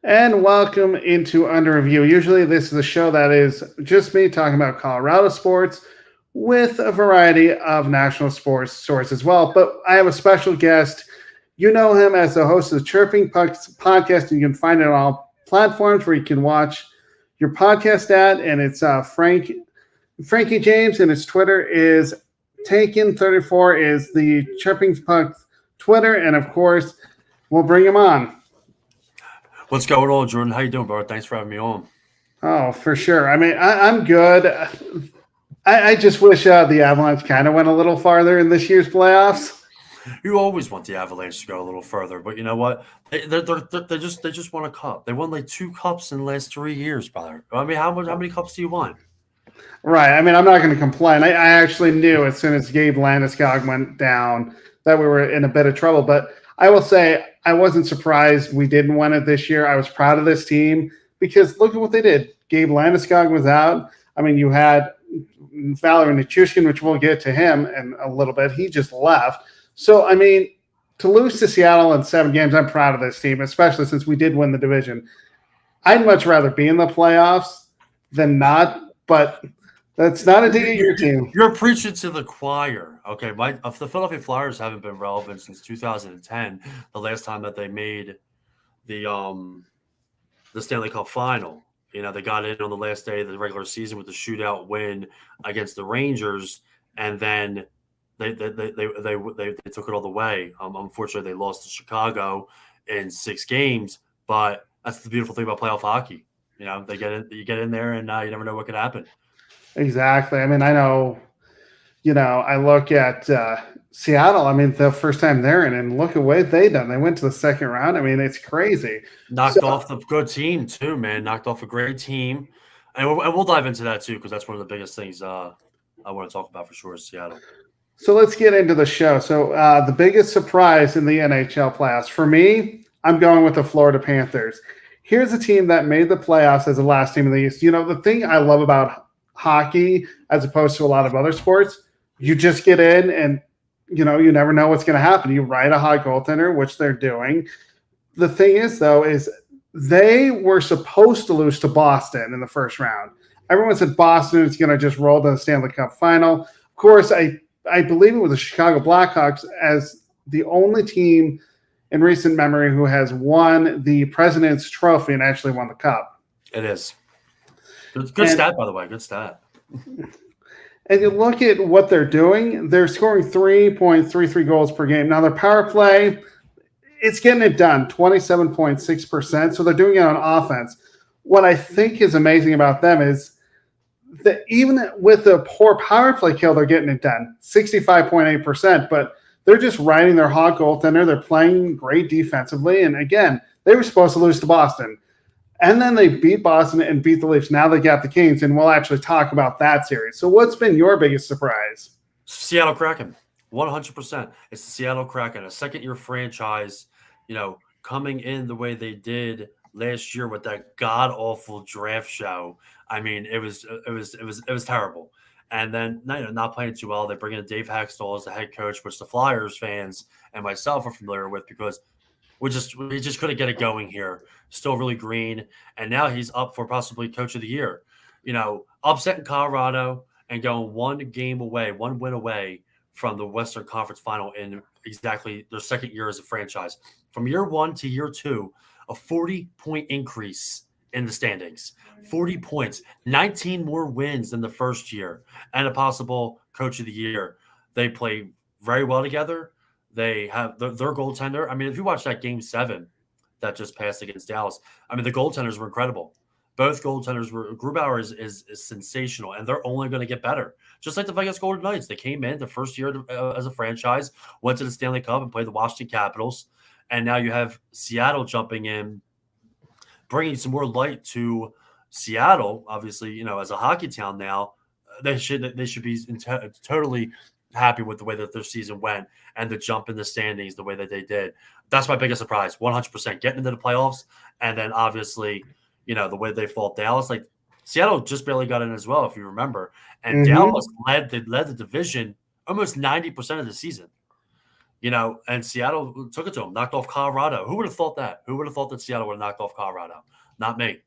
And welcome into Under Review. Usually, this is a show that is just me talking about Colorado sports with a variety of national sports stories as well. But I have a special guest. You know him as the host of the Chirping Pucks podcast, and you can find it on all platforms where you can watch your podcast at. And it's Frankie James, and his Twitter is Taken34 is the Chirping Pucks Twitter, and of course, we'll bring him on. What's going on, Jordan? How you doing, bro? Thanks for having me on. Oh, for sure. I mean, I'm good. I just wish the Avalanche kind of went a little farther in this year's playoffs. You always want the Avalanche to go a little further, but you know what? They just won a cup. They won like 2 cups in the last 3 years, brother. I mean, how many cups do you want? Right. I mean, I'm not going to complain. I actually knew as soon as Gabe Landeskog went down that we were in a bit of trouble. But I will say I wasn't surprised we didn't win it this year. I was proud of this team because look at what they did. Gabe Landeskog was out. I mean, you had Valery Nichushkin, which we'll get to him in a little bit. He just left. So, I mean, to lose to Seattle in 7 games, I'm proud of this team, especially since we did win the division. I'd much rather be in the playoffs than not, but that's not a dig at your team. You're preaching to the choir. Okay, the Philadelphia Flyers haven't been relevant since 2010, the last time that they made the the Stanley Cup final. You know, they got in on the last day of the regular season with the shootout win against the Rangers, and then they took it all the way. Unfortunately, they lost to Chicago in 6 games, but that's the beautiful thing about playoff hockey. You know, you get in there, and you never know what could happen. Exactly. I mean, I know, I look at Seattle. I mean, the first time they're in, and look at what they done. They went to the second round. I mean, it's crazy. Knocked off the good team too, man. Knocked off a great team, and we'll dive into that too because that's one of the biggest things I want to talk about for sure is Seattle. So let's get into the show. So the biggest surprise in the NHL playoffs for me, I'm going with the Florida Panthers. Here's a team that made the playoffs as the last team in the East. The thing I love about hockey, as opposed to a lot of other sports, you just get in and, you never know what's going to happen. You ride a hot goaltender, which they're doing. The thing is, though, is they were supposed to lose to Boston in the first round. Everyone said Boston is going to just roll to the Stanley Cup final. Of course, I believe it was the Chicago Blackhawks as the only team in recent memory who has won the President's Trophy and actually won the Cup. It is. Good stat, by the way. Good stat. And you look at what they're doing, they're scoring 3.33 goals per game. Now, their power play, it's getting it done, 27.6%. So they're doing it on offense. What I think is amazing about them is that even with the poor power play kill, they're getting it done, 65.8%. But they're just riding their hot goaltender. They're playing great defensively. And again, they were supposed to lose to Boston. And then they beat Boston and beat the Leafs. Now they got the Kings, and we'll actually talk about that series. So what's been your biggest surprise? Seattle Kraken, 100%. It's the Seattle Kraken, a second-year franchise, coming in the way they did last year with that god-awful draft show. I mean, it was terrible. And then not playing too well. They bring in Dave Haxtell as the head coach, which the Flyers fans and myself are familiar with because we just couldn't get it going here. Still really green, and now he's up for possibly Coach of the Year. Upsetting Colorado and going 1 win away from the Western Conference Final in exactly their second year as a franchise. From year 1 to year 2, a 40-point increase in the standings. 40 points, 19 more wins than the first year, and a possible Coach of the Year. They play very well together. They have their goaltender. I mean, if you watch that Game 7 that just passed against Dallas, I mean, the goaltenders were incredible. Both goaltenders were – Grubauer is sensational, and they're only going to get better. Just like the Vegas Golden Knights. They came in the first year as a franchise, went to the Stanley Cup and played the Washington Capitals, and now you have Seattle jumping in, bringing some more light to Seattle, obviously, as a hockey town now. They should be totally – happy with the way that their season went and the jump in the standings the way that they did. That's my biggest surprise, 100%. Getting into the playoffs, and then obviously, the way they fought Dallas. Like, Seattle just barely got in as well, if you remember. And Dallas led the division almost 90% of the season. And Seattle took it to them, knocked off Colorado. Who would have thought that? Who would have thought that Seattle would have knocked off Colorado? Not me.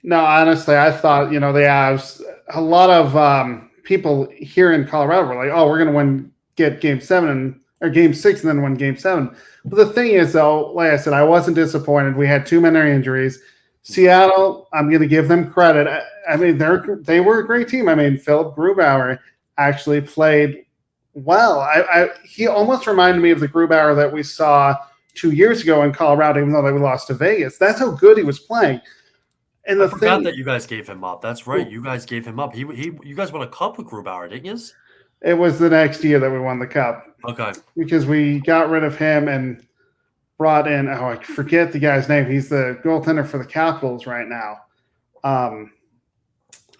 No, honestly, I thought the Avs. A lot of people here in Colorado were like, "Oh, we're going to get Game 7 or Game 6, and then win Game 7." But the thing is, though, like I said, I wasn't disappointed. We had too many injuries. Seattle, I'm going to give them credit. I mean, they were a great team. I mean, Philip Grubauer actually played well. He almost reminded me of the Grubauer that we saw 2 years ago in Colorado, even though we lost to Vegas. That's how good he was playing. And I the forgot thing, that you guys gave him up. That's right. You guys gave him up. You guys won a cup with Grubauer, didn't you? it was the next year that we won the cup Okay. because we got rid of him and brought in, I forget the guy's name. He's the goaltender for the Capitals right now.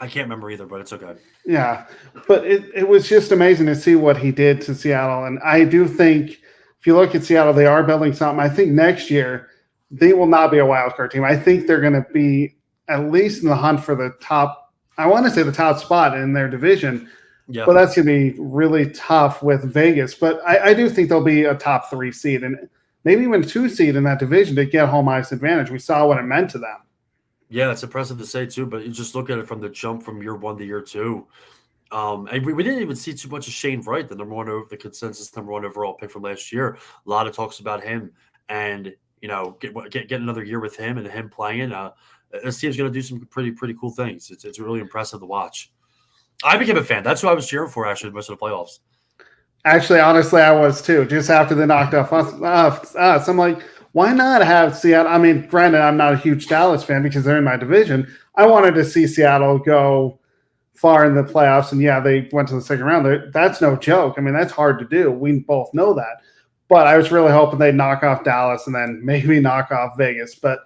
I can't remember either, but it's okay. Yeah, but it was just amazing to see what he did to Seattle. And I do think if you look at Seattle, they are building something. I think next year they will not be a wild card team. I think they're going to be at least in the hunt for the top, I want to say the top spot in their division. Yeah. But that's going to be really tough with Vegas. But I do think they'll be a top 3 seed and maybe even 2 seed in that division to get home ice advantage. We saw what it meant to them. Yeah, it's impressive to say too, but you just look at it from the jump from year 1 to year 2. And we didn't even see too much of Shane Wright, the consensus number 1 overall pick from last year. A lot of talks about him, and get another year with him and him playing. This team's going to do some pretty cool things. It's really impressive to watch. I became a fan. That's who I was cheering for actually most of the playoffs. Actually, honestly, I was too. Just after they knocked off us, I'm like, why not have Seattle? I mean, granted, I'm not a huge Dallas fan because they're in my division. I wanted to see Seattle go far in the playoffs, and yeah, they went to the second round. That's no joke. I mean, that's hard to do. We both know that. But I was really hoping they'd knock off Dallas and then maybe knock off Vegas. But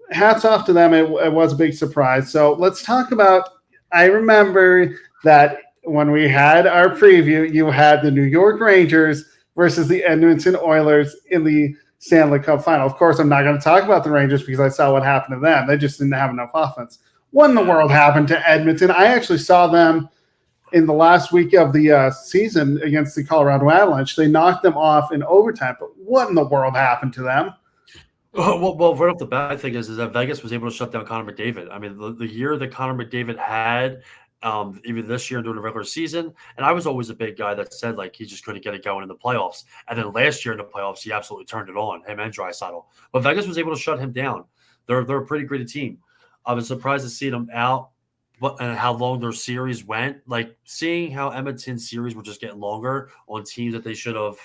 hats off to them. It was a big surprise. So let's talk about – I remember that when we had our preview, you had the New York Rangers versus the Edmonton Oilers in the Stanley Cup final. Of course, I'm not going to talk about the Rangers because I saw what happened to them. They just didn't have enough offense. What in the world happened to Edmonton? I actually saw them in the last week of the season against the Colorado Avalanche. They knocked them off in overtime. But what in the world happened to them? Well, right off the bat, I think is that Vegas was able to shut down Connor McDavid. I mean, the year that Connor McDavid had, even this year during the regular season, and I was always a big guy that said like he just couldn't get it going in the playoffs. And then last year in the playoffs, he absolutely turned it on, him and Draisaitl. But Vegas was able to shut him down. They're a pretty gritty team. I was surprised to see them out, and how long their series went. Like seeing how Edmonton's series were just getting longer on teams that they should have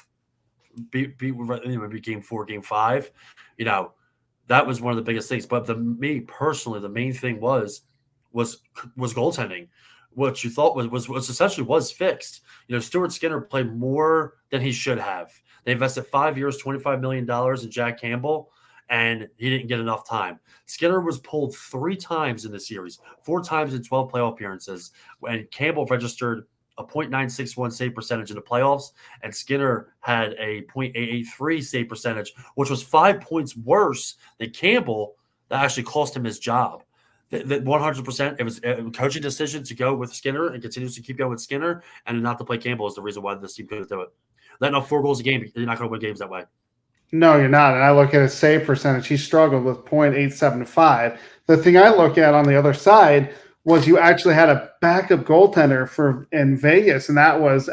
beat maybe game 4, game 5. That was one of the biggest things. But me personally, the main thing was goaltending, which you thought was essentially was fixed. Stuart Skinner played more than he should have. They invested 5 years, $25 million in Jack Campbell, and he didn't get enough time. Skinner was pulled 3 times in the series, 4 times in 12 playoff appearances, and Campbell registered a .961 save percentage in the playoffs, and Skinner had a .883 save percentage, which was 5 points worse than Campbell. That actually cost him his job. That 100%, it was a coaching decision to go with Skinner and continues to keep going with Skinner and not to play Campbell is the reason why this team couldn't do it. Letting up 4 goals a game, you're not going to win games that way. No, you're not. And I look at his save percentage. He struggled with .875. The thing I look at on the other side was you actually had a backup goaltender in Vegas, and that was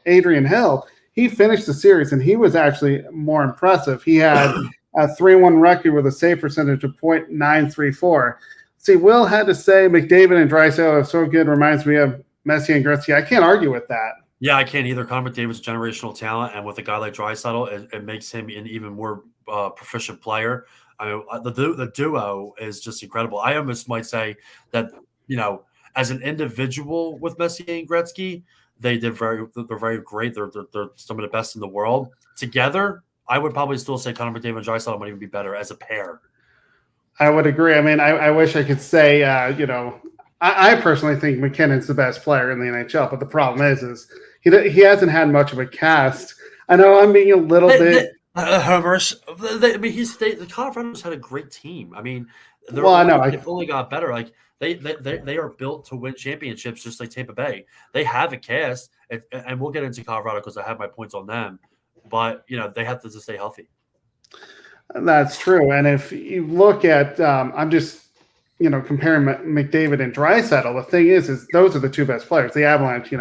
Adrian Hill. He finished the series, and he was actually more impressive. He had a 3-1 record with a save percentage of .934. See, Will had to say McDavid and Draisaitl are so good. Reminds me of Messi and Gretzky. I can't argue with that. Yeah, I can't either. Connor McDavid's generational talent, and with a guy like Draisaitl, it makes him an even more proficient player. I mean, the duo is just incredible. I almost might say that, as an individual with Messi and Gretzky, they're very great. They're some of the best in the world. Together, I would probably still say Connor McDavid and Draisaitl might even be better as a pair. I would agree. I mean, I wish I could say, I personally think McKinnon's the best player in the NHL, but the problem is he hasn't had much of a cast. I know I'm being a little bit humorous. The Colorado's had a great team. I mean, they've only got better. Like they are built to win championships, just like Tampa Bay. They have a cast, and we'll get into Colorado because I have my points on them. but they have to just stay healthy. That's true. And if you look at, I'm just, comparing McDavid and Draisaitl. The thing is those are the two best players. The Avalanche,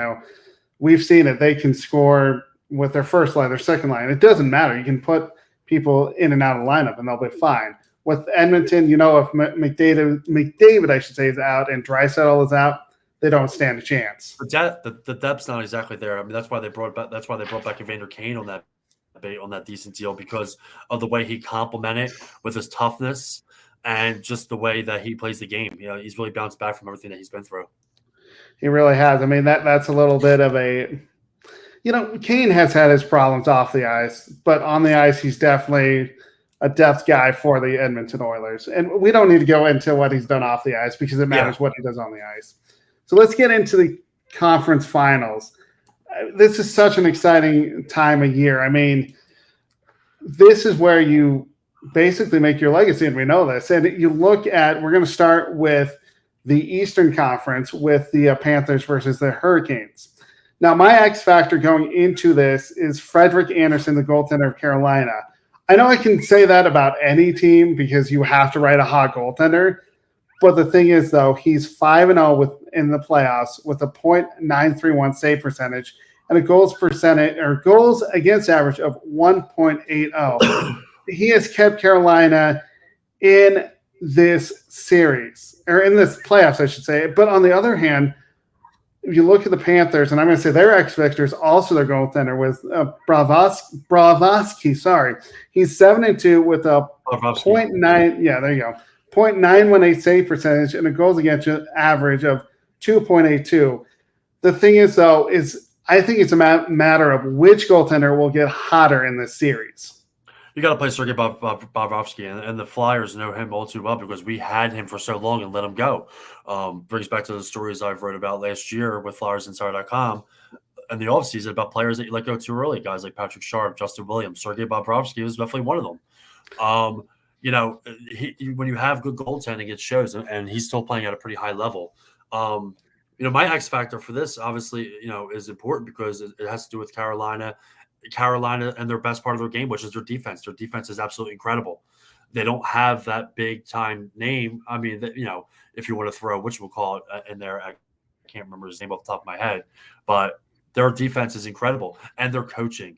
we've seen it. They can score with their first line, their second line. It doesn't matter. You can put people in and out of the lineup, and they'll be fine. With Edmonton, if McDavid, I should say, is out and Draisaitl is out, they don't stand a chance. The depth's not exactly there. I mean, that's why they brought back Evander Kane on that decent deal, because of the way he complemented with his toughness and just the way that he plays the game. He's really bounced back from everything that he's been through. He really has. I mean, that's a little bit of a, Kane has had his problems off the ice, but on the ice, he's definitely a depth guy for the Edmonton Oilers. And we don't need to go into what he's done off the ice because it matters what he does on the ice. So let's get into the conference finals. This is such an exciting time of year. I mean, this is where you basically make your legacy, and we know this. And you look at, we're going to start with the Eastern Conference with the Panthers versus the Hurricanes. Now, my X factor going into this is Frederik Andersen, the goaltender of Carolina. I know I can say that about any team because you have to write a hot goaltender. But the thing is, though, he's 5-0 in the playoffs with a .931 save percentage and a goals against average of 1.80. He has kept Carolina in this series, or in this playoffs, I should say. But on the other hand, if you look at the Panthers, and I'm going to say their X factor is also their goaltender with Bravosky. Sorry, he's 7-2 with a .9. Yeah, there you go. .918 save percentage and a goals against average of 2.82. The thing is, though, I think it's a matter of which goaltender will get hotter in this series. You got to play Sergei Bobrovsky, and the Flyers know him all too well because we had him for so long and let him go. Brings back to the stories I've wrote about last year with FlyersInsider.com and the offseason about players that you let go too early, guys like Patrick Sharp, Justin Williams, Sergei Bobrovsky was definitely one of them. When you have good goaltending, it shows, and he's still playing at a pretty high level. My X factor for this, obviously, is important because it has to do with Carolina and their best part of their game, which is their defense. Their defense is absolutely incredible. They don't have that big time name. I mean, if you want to throw, which we'll call it in there, I can't remember his name off the top of my head, but their defense is incredible, and their coaching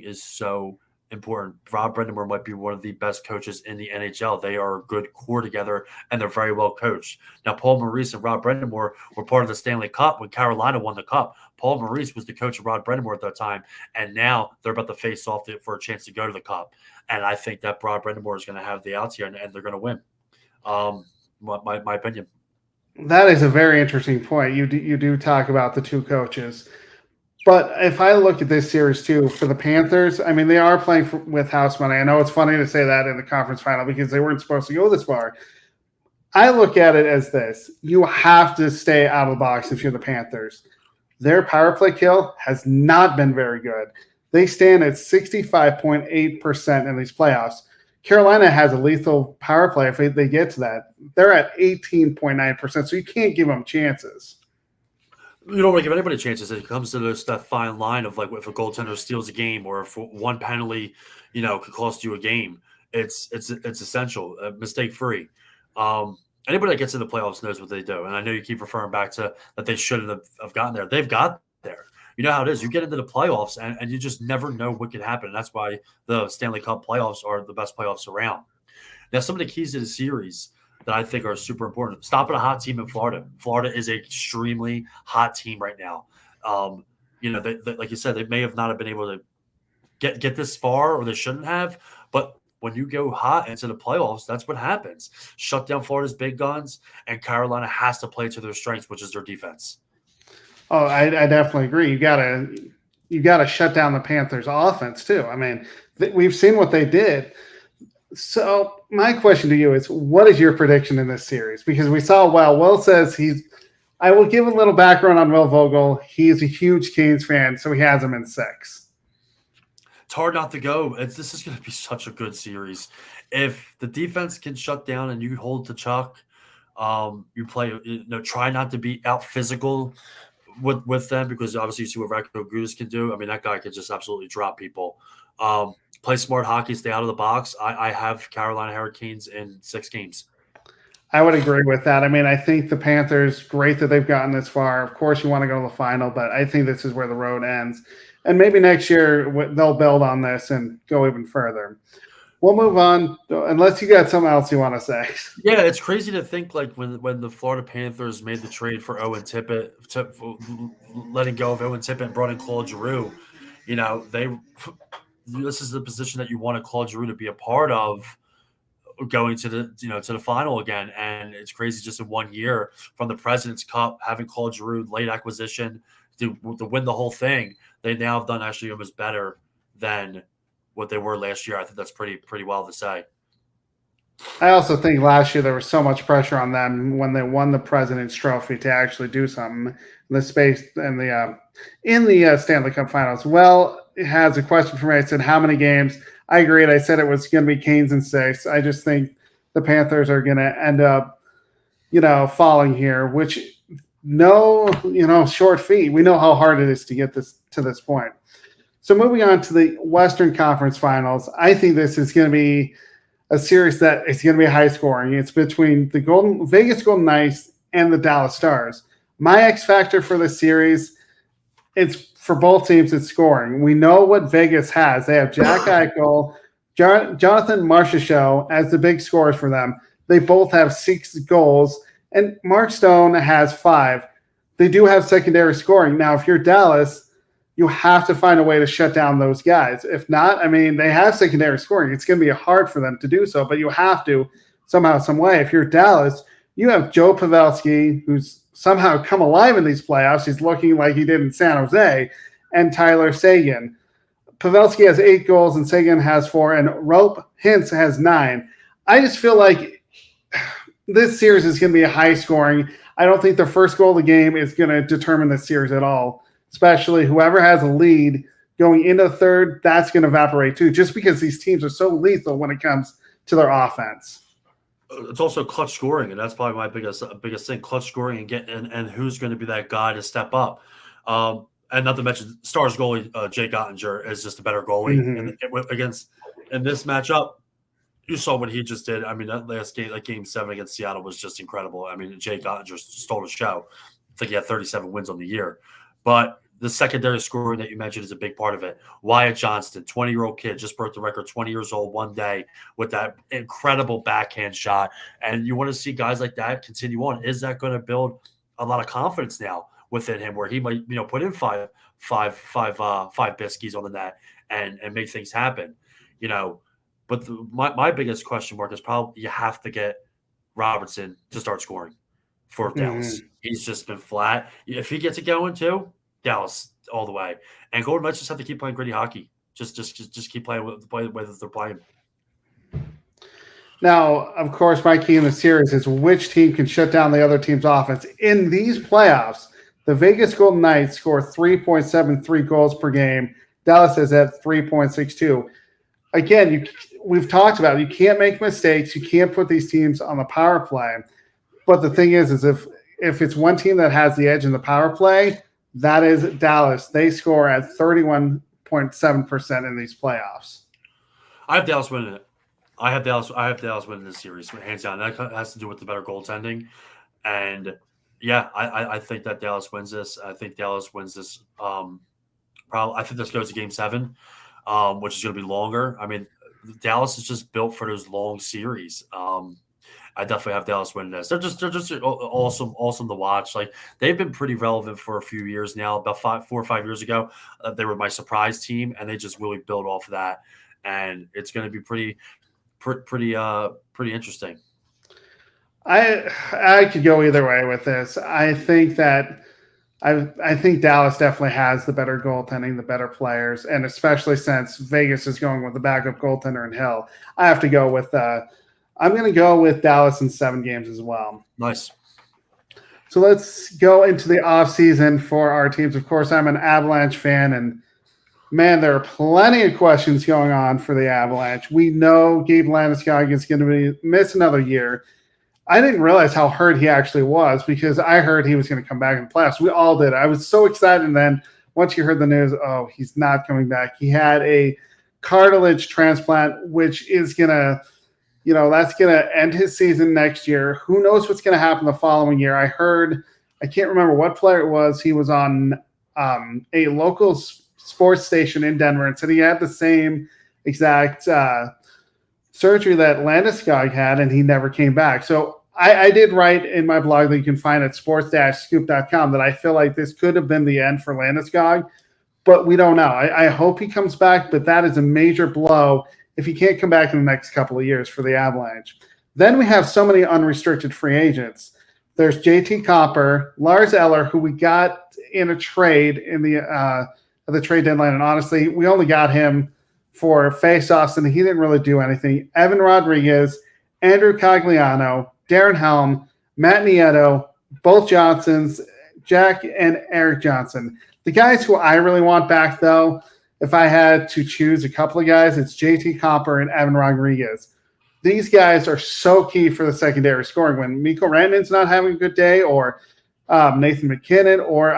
is so important. Rob Brind'Amour might be one of the best coaches in the NHL. They are a good core together, and they're very well coached. Now, Paul Maurice and Rob Brind'Amour were part of the Stanley Cup when Carolina won the Cup. Paul Maurice was the coach of Rod Brind'Amour at that time, and now they're about to face off for a chance to go to the Cup. And I think that Rod Brind'Amour is going to have the outs here, and they're going to win. My opinion. That is a very interesting point. You do talk about the two coaches. But if I look at this series, too, for the Panthers, I mean, they are playing with house money. I know it's funny to say that in the conference final because they weren't supposed to go this far. I look at it as this. You have to stay out of the box if you're the Panthers. Their power play kill has not been very good. They stand at 65.8% in these playoffs. Carolina has a lethal power play if they get to that. They're at 18.9%, so you can't give them chances. You don't want to give anybody chances. It comes to that fine line of like if a goaltender steals a game or if one penalty, could cost you a game. It's essential, mistake free. Anybody that gets in the playoffs knows what they do, and I know you keep referring back to that they shouldn't have gotten there. They've got there. You know how it is. You get into the playoffs, and you just never know what could happen. And that's why the Stanley Cup playoffs are the best playoffs around. Now, some of the keys to the series that I think are super important. Stopping a hot team in Florida. Florida is an extremely hot team right now. They, like you said, they may have not been able to get this far, or they shouldn't have. But when you go hot into the playoffs, that's what happens. Shut down Florida's big guns, and Carolina has to play to their strengths, which is their defense. Oh, I definitely agree. You gotta shut down the Panthers' offense too. I mean, we've seen what they did. So my question to you is, what is your prediction in this series? Because we saw, Will says I will give a little background on Will Vogel. He's a huge Canes fan, so he has him in 6. It's hard not to go. This is going to be such a good series. If the defense can shut down and you hold the chuck, you play, try not to be out physical with them, because obviously you see what Radko Gudas can do. I mean, that guy could just absolutely drop people. Play smart hockey, stay out of the box. I have Carolina Hurricanes in 6 games. I would agree with that. I mean, I think the Panthers, great that they've gotten this far. Of course, you want to go to the final, but I think this is where the road ends. And maybe next year they'll build on this and go even further. We'll move on, unless you got something else you want to say. Yeah, it's crazy to think like when the Florida Panthers made the trade for Owen Tippett, letting go of Owen Tippett and brought in Claude Giroux. This is the position that you want Claude Giroux to be a part of, going to the final again. And it's crazy, just in 1 year from the President's Cup, having Claude Giroux, late acquisition, to win the whole thing. They now have done actually almost better than what they were last year. I think that's pretty well to say. I also think last year there was so much pressure on them when they won the President's Trophy to actually do something in the space in the Stanley Cup Finals. Well, it has a question for me. I said, how many games? I agreed. I said it was going to be Canes in 6. I just think the Panthers are going to end up, falling here, which short feat. We know how hard it is to get this to this point. So moving on to the Western Conference Finals, I think this is going to be a series that is going to be high scoring. It's between the Vegas Golden Knights and the Dallas Stars. My X factor for this series, it's for both teams, it's scoring. We know what Vegas has. They have Jack Eichel, Jonathan Marchessault as the big scorers for them. They both have 6 goals, and Mark Stone has 5. They do have secondary scoring. Now, if you're Dallas, you have to find a way to shut down those guys. If not, I mean, they have secondary scoring. It's going to be hard for them to do so, but you have to somehow, some way. If you're Dallas, you have Joe Pavelski, who's somehow come alive in these playoffs. He's looking like he did in San Jose, and Tyler Seguin. Pavelski has 8 goals, and Seguin has 4, and Rope Hintz has 9. I just feel like this series is going to be a high scoring. I don't think the first goal of the game is going to determine this series at all. Especially whoever has a lead going into the third, that's going to evaporate too, just because these teams are so lethal when it comes to their offense. It's also clutch scoring, and that's probably my biggest thing: clutch scoring and who's going to be that guy to step up. And not to mention, Stars goalie Jake Ottinger is just a better goalie. Mm-hmm. In this matchup, you saw what he just did. I mean, that last game, like Game 7 against Seattle, was just incredible. I mean, Jake Ottinger stole the show. I think he had 37 wins on the year, but the secondary scoring that you mentioned is a big part of it. Wyatt Johnston, 20-year-old kid, just broke the record, 20 years old one day with that incredible backhand shot. And you want to see guys like that continue on. Is that going to build a lot of confidence now within him, where he might, put in five biskies on the net and make things happen, But my biggest question mark is probably you have to get Robertson to start scoring for Dallas. He's just been flat. If he gets it going too, Dallas all the way. And Golden Knights just have to keep playing gritty hockey. Just keep playing with the way that they're playing. Now, of course, my key in the series is which team can shut down the other team's offense. In these playoffs, the Vegas Golden Knights score 3.73 goals per game. Dallas is at 3.62. Again, we've talked about it. You can't make mistakes. You can't put these teams on the power play. But the thing is if it's one team that has the edge in the power play, that is Dallas. They score at 31.7% in these playoffs. I have Dallas winning it. I have Dallas winning this series, hands down. That has to do with the better goaltending. And yeah, I think that Dallas wins this. I think Dallas wins this. I think this goes to Game 7, which is going to be longer. I mean, Dallas is just built for those long series. I definitely have Dallas winning this. They're just awesome to watch. Like, they've been pretty relevant for a few years now. About 4 or 5 years ago, they were my surprise team, and they just really built off of that. And it's going to be pretty interesting. I could go either way with this. I think that I think Dallas definitely has the better goaltending, the better players, and especially since Vegas is going with the backup goaltender in Hill, I have to go with. I'm going to go with Dallas in 7 games as well. Nice. So let's go into the offseason for our teams. Of course, I'm an Avalanche fan, and man, there are plenty of questions going on for the Avalanche. We know Gabe Landeskog is going to miss another year. I didn't realize how hurt he actually was because I heard he was going to come back in the playoffs. We all did. I was so excited. And then once you heard the news, oh, he's not coming back. He had a cartilage transplant, which is going to, that's going to end his season next year. Who knows what's going to happen the following year? I can't remember what player it was. He was on a local sports station in Denver and said he had the same exact surgery that Landeskog had, and he never came back. So I did write in my blog that you can find at sports-scoop.com that I feel like this could have been the end for Landeskog, but we don't know. I hope he comes back, but that is a major blow if he can't come back in the next couple of years for the Avalanche. Then we have so many unrestricted free agents. There's JT Copper, Lars Eller, who we got in a trade in the trade deadline, and honestly, we only got him for faceoffs, and he didn't really do anything. Evan Rodriguez, Andrew Cogliano, Darren Helm, Matt Nieto, both Johnsons, Jack and Eric Johnson. The guys who I really want back, though, if I had to choose a couple of guys, it's JT Copper and Evan Rodriguez. These guys are so key for the secondary scoring. When Mikko Rantanen's not having a good day, or Nathan McKinnon, or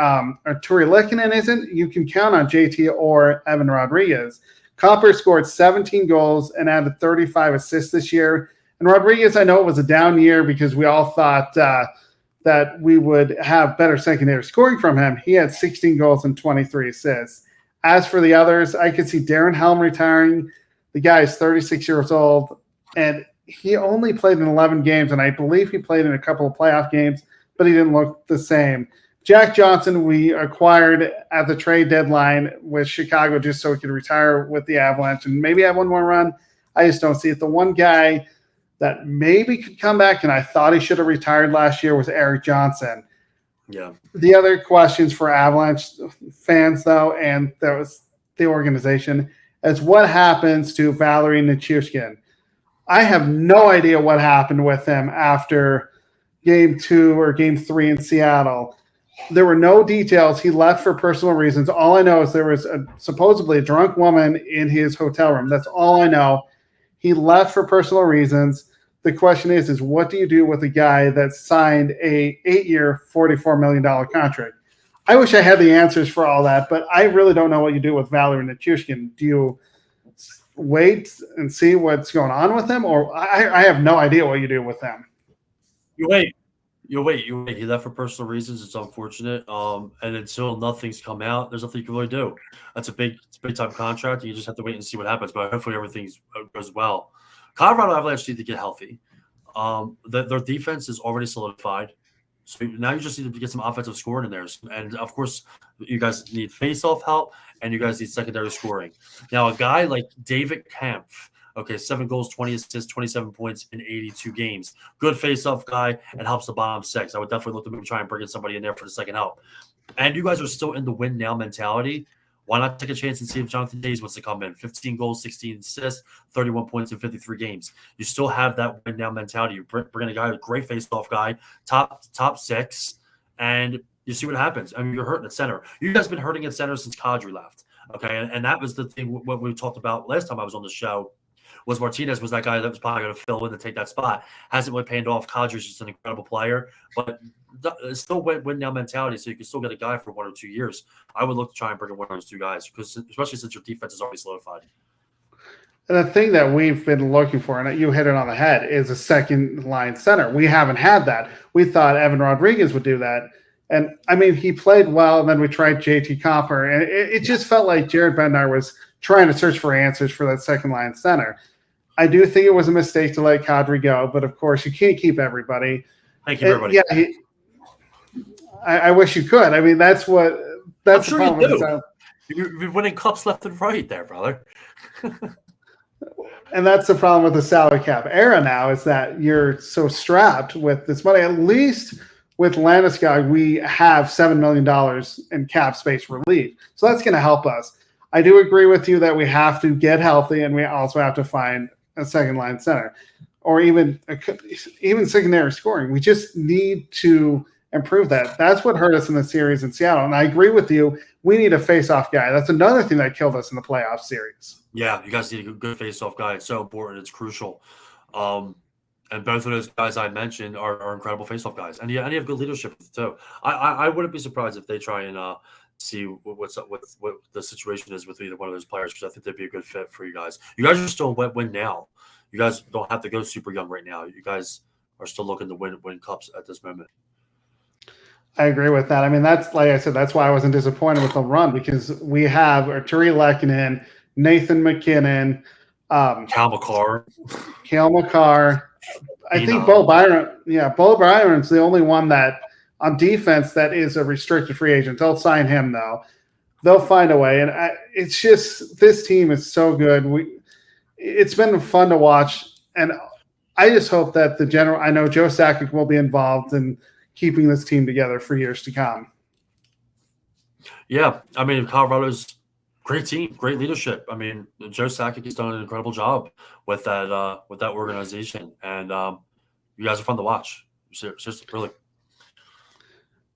Turi Lehkonen isn't, you can count on JT or Evan Rodriguez. Copper scored 17 goals and added 35 assists this year. And Rodriguez, I know it was a down year because we all thought that we would have better secondary scoring from him. He had 16 goals and 23 assists. As for the others, I could see Darren Helm retiring. The guy is 36 years old, and he only played in 11 games, and I believe he played in a couple of playoff games, but he didn't look the same. Jack Johnson, we acquired at the trade deadline with Chicago just so he could retire with the Avalanche and maybe have one more run. I just don't see it. The one guy that maybe could come back, and I thought he should have retired last year, was Eric Johnson. Yeah. The other questions for Avalanche fans, though, and that was the organization, is what happens to Valerie Nichushkin. I have no idea what happened with him after Game 2 or Game 3 in Seattle. There were no details. He left for personal reasons. All I know is there was supposedly a drunk woman in his hotel room. That's all I know. He left for personal reasons. The question is what do you do with a guy that signed a 8-year, $44 million contract? I wish I had the answers for all that, but I really don't know what you do with Valerie Nichushkin. Do you wait and see what's going on with him? Or I have no idea what you do with him. You wait. He left for personal reasons. It's unfortunate. And until nothing's come out, there's nothing you can really do. It's a big time contract. And you just have to wait and see what happens. But hopefully everything goes well. Colorado Avalanche need to get healthy. Their defense is already solidified. So now you just need to get some offensive scoring in there. And, of course, you guys need face-off help, and you guys need secondary scoring. Now, a guy like David Kampf, 7 goals, 20 assists, 27 points in 82 games. Good face-off guy and helps the bottom six. I would definitely look to maybe try and bring in somebody in there for the second help. And you guys are still in the win-now mentality. Why not take a chance and see if Jonathan Toews wants to come in? 15 goals, 16 assists, 31 points in 53 games. You still have that win-now mentality. You bring in a guy, a great face-off guy, top six, and you see what happens. I mean, you're hurting at center. You guys have been hurting at center since Kadri left. Okay, and that was the thing what we talked about last time I was on the show. Was Martinez was that guy that was probably going to fill in and take that spot. Hasn't really paid off. Kadri's just an incredible player, but it's still win now mentality, so you can still get a guy for 1 or 2 years. I would look to try and bring in one of those two guys, because especially since your defense is already solidified. And the thing that we've been looking for, and you hit it on the head, is a second-line center. We haven't had that. We thought Evan Rodriguez would do that. And, I mean, he played well, and then we tried JT Copper, and it just felt like Jared Bednar was trying to search for answers for that second-line center. I do think it was a mistake to let Kadri go, but of course you can't keep everybody. Thank you, everybody. Yeah, I wish you could. I mean, that's I'm the sure problem. you do. You've been winning cups left and right there, brother. And that's the problem with the salary cap era now, is that you're so strapped with this money. At least with Landeskog, we have $7 million in cap space relief. So that's going to help us. I do agree with you that we have to get healthy, and we also have to find a second line center, or even secondary scoring. We just need to improve that. That's what hurt us in the series in Seattle. And I agree with you. We need a face-off guy. That's another thing that killed us in the playoff series. Yeah, you guys need a good face-off guy. It's so important. It's crucial. And And both of those guys I mentioned are incredible faceoff guys, and yeah, and you have good leadership too. I wouldn't be surprised if they try and see what's up with what the situation is with either one of those players, because I think they'd be a good fit for you guys. You guys are still win now. You guys don't have to go super young right now. You guys are still looking to win cups at this moment. I agree with that. I mean, that's like I said, that's why I wasn't disappointed with the run, because we have Arturi Lekkinen, Nathan McKinnon, Cal McCarr, Cale McCarr. I think Bo Byron's the only one that on defense that is a restricted free agent. They'll sign him though. They'll find a way, and it's just this team is so good. It's been fun to watch, and I just hope that I know Joe Sakic will be involved in keeping this team together for years to come. Yeah, I mean, Colorado's great team, great leadership. I mean, Joe Sakic has done an incredible job with that organization, and you guys are fun to watch. Just really.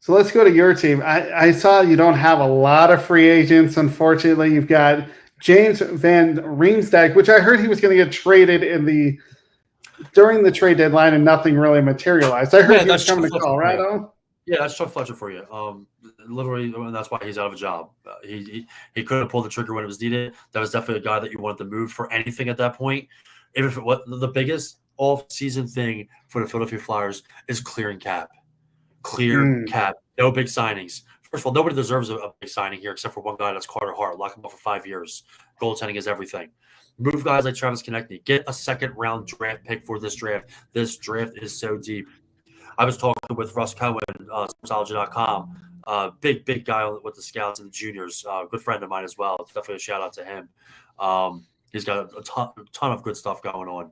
So let's go to your team. I saw you don't have a lot of free agents. Unfortunately, you've got James Van Riemsdyk, which I heard he was going to get traded during the trade deadline, and nothing really materialized. I heard he was coming to Colorado. Yeah, that's Chuck Fletcher for you. Literally, and that's why he's out of a job. He couldn't pull the trigger when it was needed. That was definitely a guy that you wanted to move for anything at that point. Even if what the biggest off-season thing for the Philadelphia Flyers is clearing cap. Cap. No big signings. First of all, nobody deserves a big signing here except for one guy, that's Carter Hart. Lock him up for 5 years. Goaltending is everything. Move guys like Travis Konechny. Get a second-round draft pick for this draft. This draft is so deep. I was talking with Russ Cohen, Sportsology.com. Big guy with the scouts and the juniors. Good friend of mine as well. It's definitely a shout-out to him. He's got a ton of good stuff going on.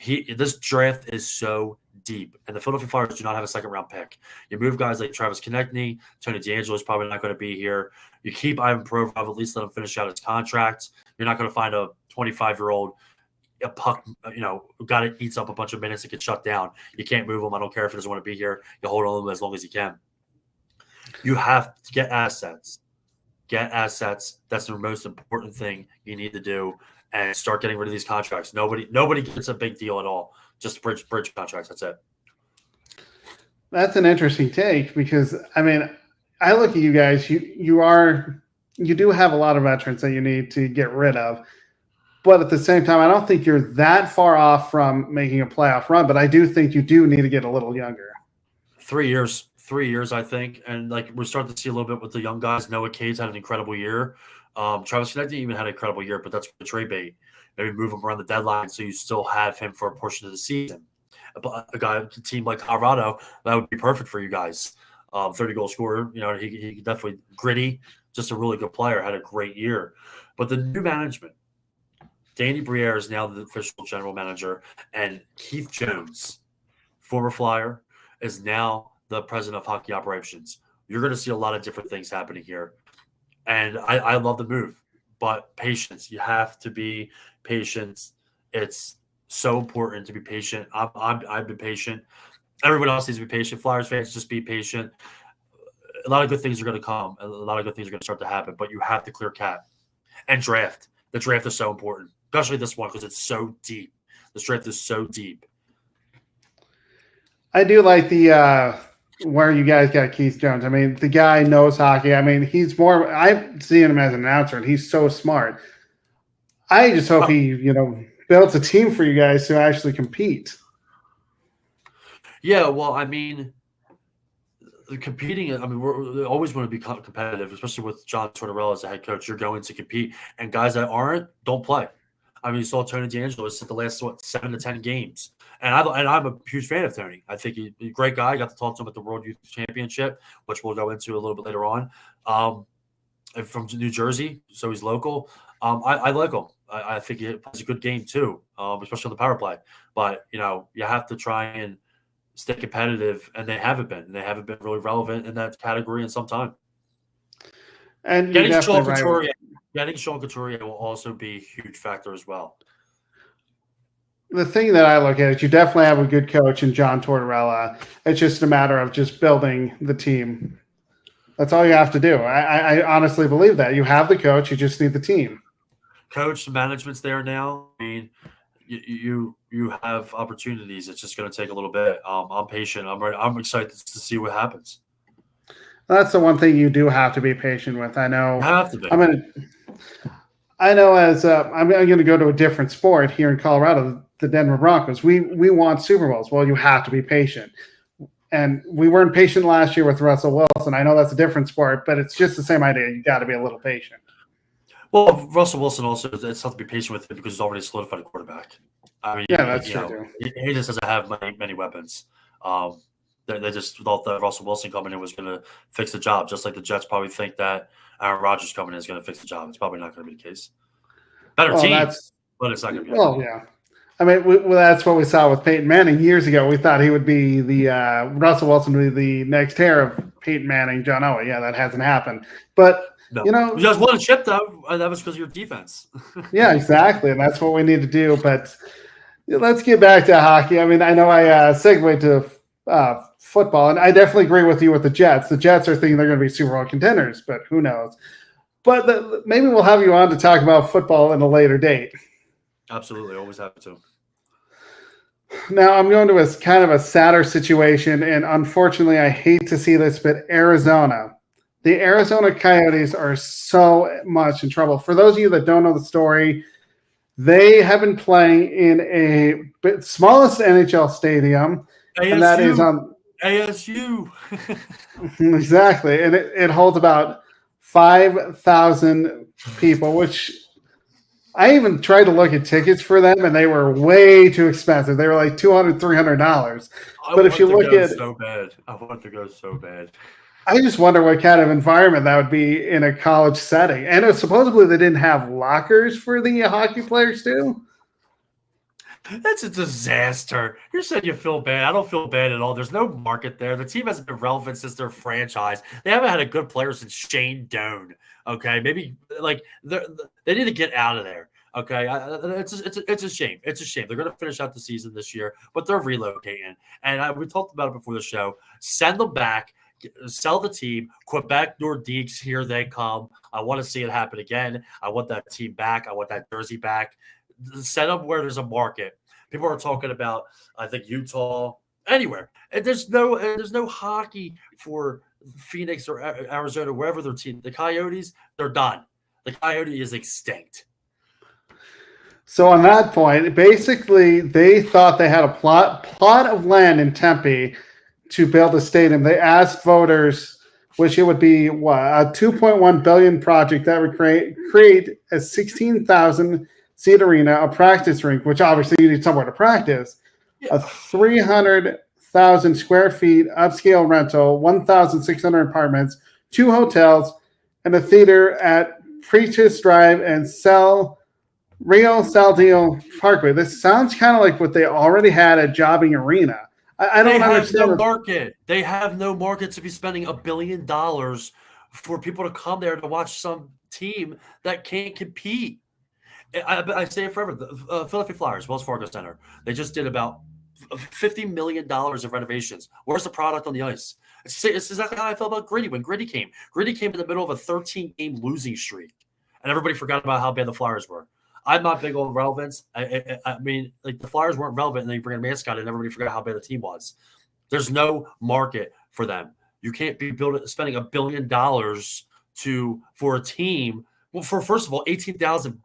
This draft is so deep, and the Philadelphia Flyers do not have a second-round pick. You move guys like Travis Konechny. Tony DeAngelo is probably not going to be here. You keep Ivan Provorov, at least let him finish out his contract. You're not going to find a 25-year-old puck, guy that eats up a bunch of minutes and gets shut down. You can't move him. I don't care if he doesn't want to be here. You hold on to him as long as you can. You have to get assets. Get assets. That's the most important thing you need to do, and start getting rid of these contracts. Nobody gets a big deal at all. Just bridge contracts. That's it. That's an interesting take, because I mean, I look at you guys. You do have a lot of veterans that you need to get rid of, but at the same time, I don't think you're that far off from making a playoff run. But I do think you do need to get a little younger. 3 years. 3 years, I think, and like we're starting to see a little bit with the young guys. Noah Cates had an incredible year. Travis Konechny even had an incredible year, but that's the trade bait. Maybe move him around the deadline so you still have him for a portion of the season. A team like Colorado, that would be perfect for you guys. 30-goal scorer, he definitely gritty, just a really good player, had a great year. But the new management, Danny Briere is now the official general manager, and Keith Jones, former Flyer, is now the president of hockey operations. You're going to see a lot of different things happening here. And I love the move, but patience. You have to be patient. It's so important to be patient. I've been patient. Everyone else needs to be patient. Flyers fans, just be patient. A lot of good things are going to come. A lot of good things are going to start to happen, but you have to clear cap and draft. The draft is so important, especially this one, because it's so deep. This draft is so deep. I do like the where you guys got Keith Jones. I mean, the guy knows hockey. I mean, I'm seeing him as an announcer, and he's so smart. I just hope he, builds a team for you guys to actually compete. Yeah, well, I mean, competing, we always want to be competitive, especially with John Tortorella as a head coach. You're going to compete, and guys that aren't, don't play. I mean, you saw Tony DeAngelo sit the last 7 to 10 games, and I'm a huge fan of Tony. I think he's a great guy. I got to talk to him at the World Youth Championship, which we'll go into a little bit later on. From New Jersey, so he's local. I like him. I think he plays a good game too, especially on the power play. But you have to try and stay competitive, and they haven't been. They haven't been really relevant in that category in some time. And getting Sean Couturier will also be a huge factor as well. The thing that I look at is you definitely have a good coach in John Tortorella. It's just a matter of just building the team. That's all you have to do. I honestly believe that. You have the coach, you just need the team. Coach, the management's there now. I mean, you have opportunities. It's just going to take a little bit. I'm patient. I'm ready. I'm excited to see what happens. That's the one thing you do have to be patient with. You have to I'm be. gonna, I know as I'm going to go to a different sport here in Colorado, the Denver Broncos. We want Super Bowls. Well, you have to be patient, and we weren't patient last year with Russell Wilson. I know that's a different sport, but it's just the same idea. You got to be a little patient. Well, Russell Wilson also it's tough to be patient with him because he's already solidified a quarterback. I mean, Yeah, that's true too. he just doesn't have many weapons. They just thought that Russell Wilson coming in was going to fix the job, just like the Jets probably think that Aaron Rodgers coming in is going to fix the job. It's probably not going to be the case. Better Well, team, but it's not going to be. well, yeah. I mean, that's what we saw with Peyton Manning years ago. We thought he would be the Russell Wilson would be the next heir of Peyton Manning, John Elway. Yeah, that hasn't happened. But No. you know, you guys won a chip though, and that was because of your defense. yeah, exactly, and that's what we need to do. But let's get back to hockey. I mean, I know I segued to football, and I definitely agree with you with the Jets. The Jets are thinking they're going to be Super Bowl contenders, but who knows? But maybe we'll have you on to talk about football in a later date. Absolutely, always have to. Now I'm going to a kind of a sadder situation, and unfortunately, I hate to see this, but Arizona. The Arizona Coyotes are so much in trouble. For those of you that don't know the story, they have been playing in a smallest NHL stadium, ASU. and that is on ASU. exactly, and it holds about 5,000 people, which I even tried to look at tickets for them, and they were way too expensive. They were like $200, $300. But if you look at so bad, I want to go so bad. I just wonder what kind of environment that would be in a college setting. And supposedly they didn't have lockers for the hockey players too. That's a disaster. You said you feel bad. I don't feel bad at all. There's no market there. The team hasn't been relevant since their franchise. They haven't had a good player since Shane Doan. Okay, maybe like they need to get out of there. Okay, it's a shame. It's a shame. They're going to finish out the season this year, but they're relocating. And we talked about it before the show. Send them back. Sell the team. Quebec Nordiques, here they come. I want to see it happen again. I want that team back. I want that jersey back. Set up where there's a market. People are talking about, I think, Utah, anywhere. And there's no hockey for Phoenix or Arizona, wherever their team. The Coyotes, they're done. The Coyote is extinct. So on that point, basically they thought they had a plot of land in Tempe to build a stadium. They asked voters, which it would be a $2.1 billion project that would create a 16,000 seat arena, a practice rink, which obviously you need somewhere to practice, a 300,000 square feet upscale rental, 1,600 apartments, 2 hotels, and a theater at Preachus Drive and Rio Saltillo Parkway. This sounds kind of like what they already had at Jobbing Arena. I don't understand. No market. They have no market to be spending $1 billion for people to come there to watch some team that can't compete. I say it forever. The Philadelphia Flyers, Wells Fargo Center, they just did about $50 million of renovations. Where's the product on the ice? It's exactly how I felt about Gritty when Gritty came. Gritty came in the middle of a 13-game losing streak, and everybody forgot about how bad the Flyers were. I'm not big on relevance. I mean, like the Flyers weren't relevant, and then you bring a mascot, and everybody forgot how bad the team was. There's no market for them. You can't be spending $1 billion for a team. Well, for first of all, 18,000.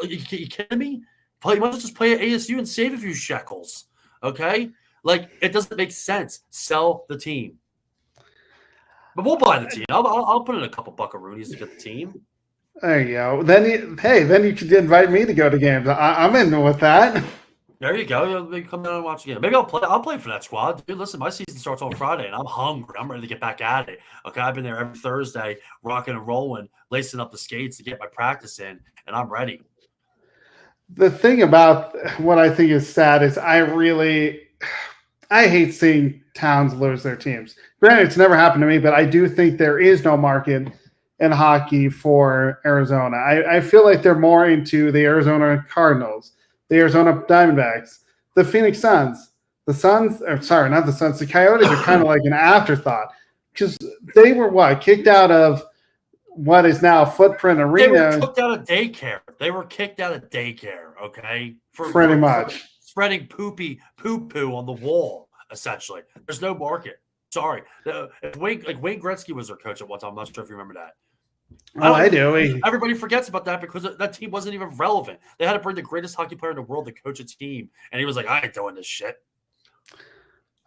You kidding me? You might just play at ASU and save a few shekels. Okay, like it doesn't make sense. Sell the team, but we'll buy the team. I'll put in a couple buckaroonies to get the team. There you go. Then you could invite me to go to games. I'm in with that. There you go. Maybe come down and watch again. Maybe I'll play. I'll play for that squad. Dude, listen, my season starts on Friday, and I'm hungry. I'm ready to get back at it. Okay, I've been there every Thursday, rocking and rolling, lacing up the skates to get my practice in, and I'm ready. The thing about what I think is sad is I hate seeing towns lose their teams. Granted, it's never happened to me, but I do think there is no market in hockey for Arizona. I feel like they're more into the Arizona Cardinals, the Arizona Diamondbacks, the Phoenix Suns. The Coyotes are kind of like an afterthought because they were kicked out of what is now Footprint They were Arena. kicked out of daycare. They were kicked out of daycare, okay? Pretty much. Spreading poo-poo on the wall, essentially. There's no market. Sorry. Wayne Gretzky was their coach at one time. I'm not sure if you remember that. I do. Everybody forgets about that because that team wasn't even relevant. They had to bring the greatest hockey player in the world to coach a team, and he was like, I ain't doing this shit.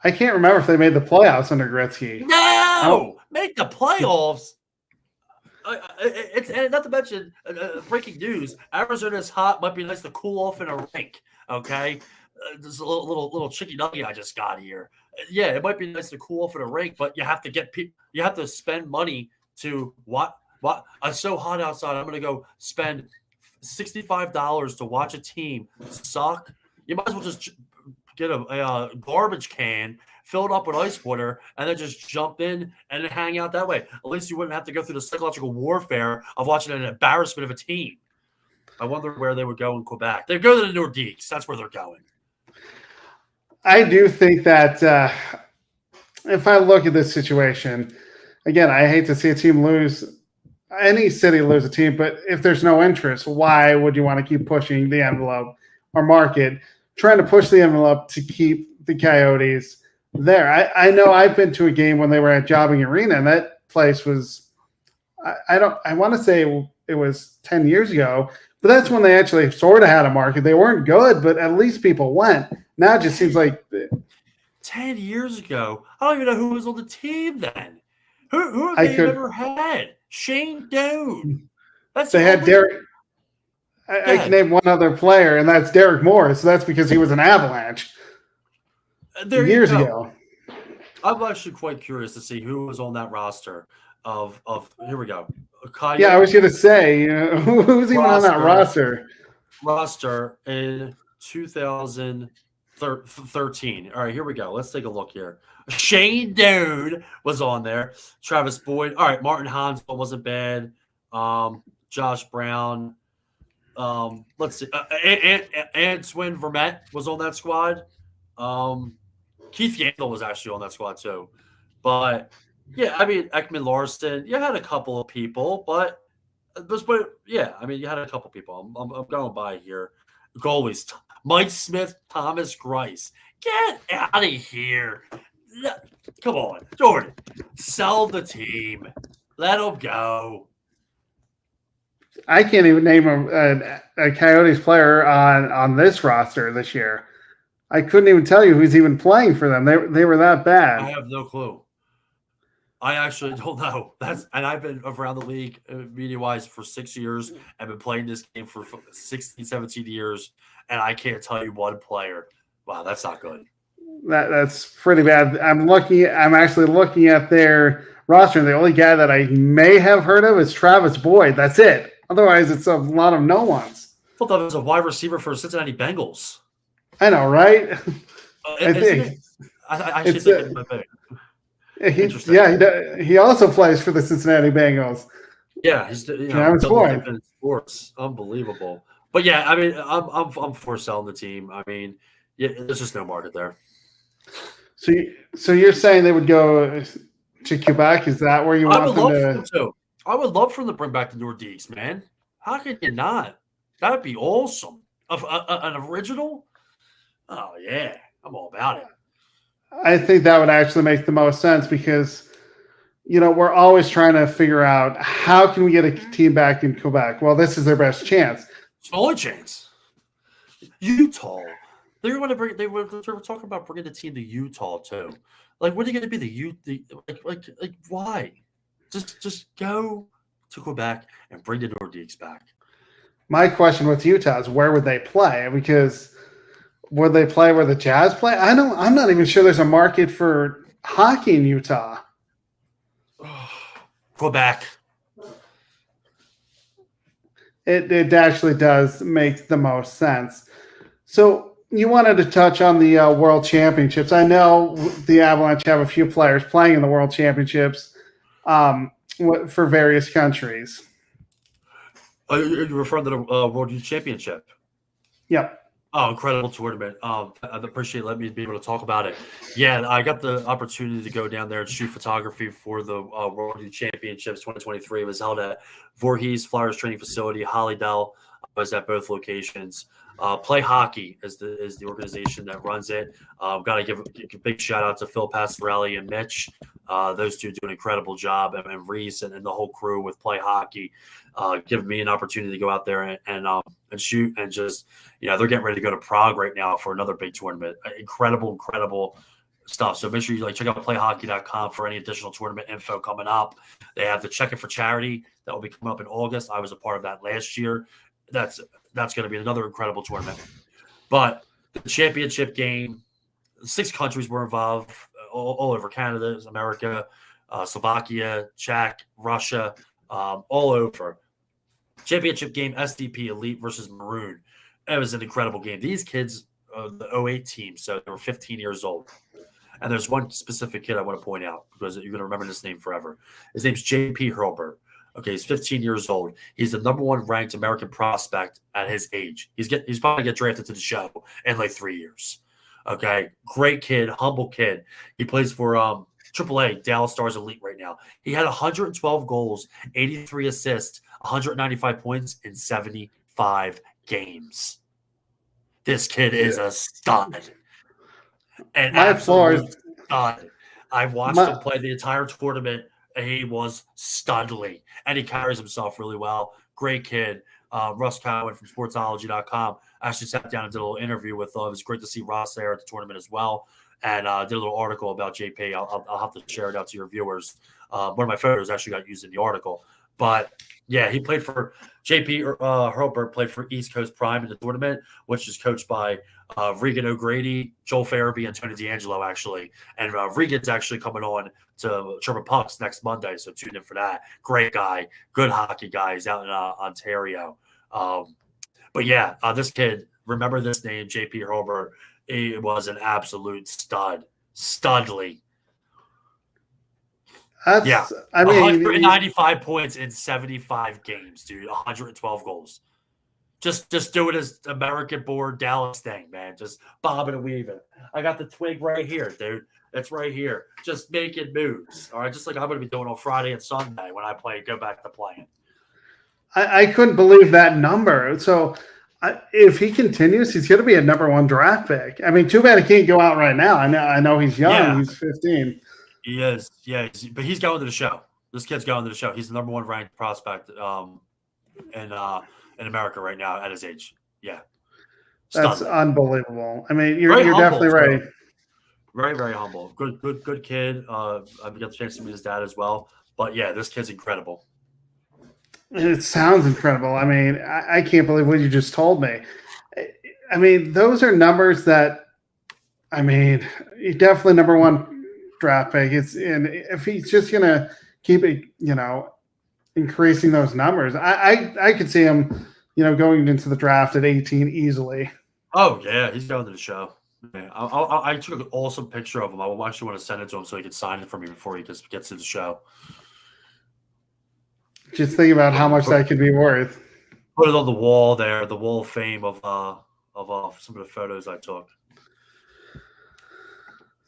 I can't remember if they made the playoffs under Gretzky. No! Make the playoffs? It's and not to mention breaking news. Arizona's hot. Might be nice to cool off in a rink. Okay, there's a little chicky nugget I just got here. Yeah, it might be nice to cool off in a rink, but you have to get people. You have to spend money to what? It's so hot outside. I'm gonna go spend $65 to watch a team suck. You might as well just get a garbage can, fill it up with ice water, and then just jump in and then hang out that way. At least you wouldn't have to go through the psychological warfare of watching an embarrassment of a team. I wonder where they would go in Quebec. They'd go to the Nordiques. That's where they're going. I do think that if I look at this situation, again, I hate to see a team lose, any city lose a team, but if there's no interest, why would you want to keep pushing the envelope or market, trying to push the envelope to keep the Coyotes there? I know I've been to a game when they were at Jobbing Arena, and that place was, I want to say it was 10 years ago, but that's when they actually sort of had a market. They weren't good, but at least people went. Now it just seems like 10 years ago. I don't even know who was on the team then. Who have they ever had? Shane Doan. They had Derek. I can name one other player, and that's Derek Morris. So that's because he was an Avalanche years ago. I'm actually quite curious to see who was on that roster of here we go. Coyote I was going to say, who's even on that roster? Roster in 2013. All right, here we go. Let's take a look here. Shane Doan was on there. Travis Boyd. All right, Martin Hansel wasn't bad. Josh Brown. Let's see. Antoine Vermette was on that squad. Keith Yandel was actually on that squad too. But yeah, I mean Ekman Larson. You had a couple of people, but yeah, I mean you had a couple of people. I'm going by here. Goalies: Mike Smith, Thomas Grice. Get out of here! Come on, Jordan. Sell the team. Let them go. I can't even name a Coyotes player on this roster this year. I couldn't even tell you who's even playing for them. They were that bad. I have no clue. I actually don't know. And I've been around the league media-wise for 6 years. I've been playing this game for 16, 17 years, and I can't tell you one player. Wow, that's not good. That's pretty bad. I'm actually looking at their roster, and the only guy that I may have heard of is Travis Boyd. That's it. Otherwise, it's a lot of no ones. I thought that was a wide receiver for Cincinnati Bengals. I know, right? I think. I should think of it. Interesting. He also plays for the Cincinnati Bengals. Yeah, he's sports. Unbelievable. But yeah, I mean, I'm for selling the team. I mean, yeah, there's just no market there. So you're saying they would go to Quebec? Is that where you want them to? I would love for them to bring back the Nordiques, man. How could you not? That would be awesome. An original? Oh, yeah. I'm all about it. I think that would actually make the most sense because, we're always trying to figure out how can we get a team back in Quebec? Well, this is their best chance. It's the only chance. Utah. They were talking about bringing the team to Utah, too. Like, what are you going to be? Like, why? Just go to Quebec and bring the Nordiques back. My question with Utah is where would they play? Because would they play where the Jazz play? I'm not even sure there's a market for hockey in Utah. Quebec. It actually does make the most sense. So you wanted to touch on the World Championships. I know the Avalanche have a few players playing in the World Championships for various countries. You're referring to the World Youth Championship? Yep. Oh, incredible tournament. I appreciate letting me be able to talk about it. Yeah, I got the opportunity to go down there and shoot photography for the World Youth Championships 2023. It was held at Voorhees Flyers Training Facility, Hollydale. I was at both locations. Play Hockey is the organization that runs it. Got to give a big shout out to Phil Passarelli and Mitch. Those two do an incredible job, and Reese and the whole crew with Play Hockey, giving me an opportunity to go out there and shoot and just they're getting ready to go to Prague right now for another big tournament. Incredible stuff. So make sure you check out playhockey.com for any additional tournament info coming up. They have the Check It for Charity that will be coming up in August. I was a part of that last year. That's going to be another incredible tournament. But the championship game, 6 countries were involved, all over Canada, America, Slovakia, Czech, Russia, all over. Championship game, SDP Elite versus Maroon. It was an incredible game. These kids, the 08 team, so they were 15 years old. And there's one specific kid I want to point out because you're going to remember this name forever. His name's JP Hurlburt. Okay, he's 15 years old. He's the number 1 ranked American prospect at his age. He's probably going to get drafted to the show in like 3 years. Okay, great kid, humble kid. He plays for AAA, Dallas Stars Elite right now. He had 112 goals, 83 assists, 195 points in 75 games. This kid is a stud. And absolute stud. I watched him play the entire tournament, and he was studly. And he carries himself really well. Great kid. Russ Cowan from sportsology.com. I actually sat down and did a little interview with him. It was great to see Ross there at the tournament as well. And did a little article about JP. I'll have to share it out to your viewers. One of my photos actually got used in the article. But yeah, he played for JP Hurlburt, played for East Coast Prime in the tournament, which is coached by Regan O'Grady, Joel Farabee, and Tony D'Angelo, actually. And Regan's actually coming on to Sherman Pucks next Monday, so tune in for that. Great guy, good hockey guy. He's out in Ontario. But yeah, this kid, remember this name, JP Hurlburt. He was an absolute stud. Studly. I mean, 195 points in 75 games, dude. 112 goals. Just do it as American board Dallas thing, man. Just bobbing and weaving. I got the twig right here, dude. It's right here. Just making moves. All right, just like I'm going to be doing on Friday and Sunday when I go back to playing. I couldn't believe that number. So if he continues, he's going to be a number 1 draft pick. I mean, too bad he can't go out right now. I know he's young. Yeah. He's 15. He is, yeah, but he's going to the show. This kid's going to the show. He's the number 1 ranked prospect in America right now at his age. Yeah, that's unbelievable. I mean, you're definitely right. Very, very humble. Good kid. I got the chance to meet his dad as well. But yeah, this kid's incredible. It sounds incredible. I mean, I can't believe what you just told me. I mean, those are numbers that. I mean, he's definitely number 1 draft pick. And if he's just gonna keep it, increasing those numbers, I could see him, going into the draft at 18 easily. Oh yeah, he's going to the show. Yeah, I took an awesome picture of him. I actually want to send it to him so he can sign it for me before he just gets to the show. Just think about how much that could be worth. Put it on the wall there, the wall of fame of some of the photos I took.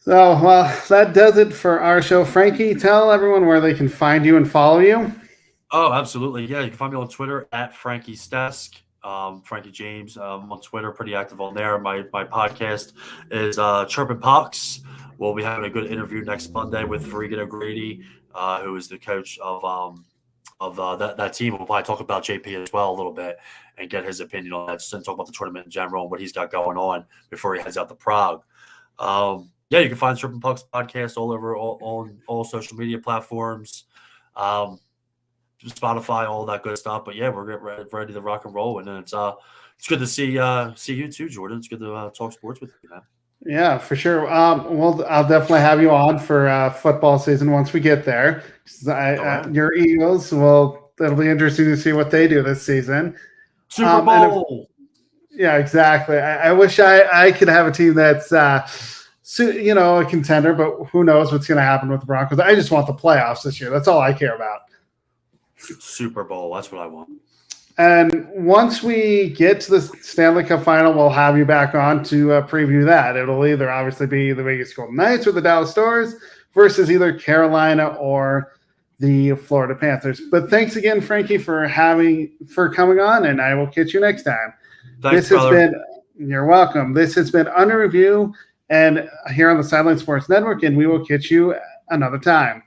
So, well, that does it for our show. Frankie, tell everyone where they can find you and follow you. Oh, absolutely. Yeah, you can find me on Twitter at Frankie's Desk. Frankie James on Twitter, pretty active on there. My podcast is Chirpin' Pucks. We'll be having a good interview next Monday with Regan O'Grady, who is the coach of that team. We'll probably talk about JP as well a little bit and get his opinion on that, and talk about the tournament in general and what he's got going on before he heads out to Prague. Yeah, you can find Chirpin' Pucks podcast all over all social media platforms, Spotify, all that good stuff. But yeah, we're getting ready to rock and roll, and then it's good to see you too, Jordan. It's good to talk sports with you, man. Yeah, for sure. Well, I'll definitely have you on for football season once we get there. Your Eagles, well, it'll be interesting to see what they do this season. Super Bowl. Yeah, exactly. I wish I could have a team that's a contender, but who knows what's going to happen with the Broncos. I just want the playoffs this year. That's all I care about. Super Bowl. That's what I want. And once we get to the Stanley Cup final, we'll have you back on to preview that. It'll either obviously be the Vegas Golden Knights or the Dallas Stars versus either Carolina or the Florida Panthers. But thanks again, Frankie, for coming on, and I will catch you next time. Thanks, brother. You're welcome. This has been Under Review and here on the Sideline Sports Network, and we will catch you another time.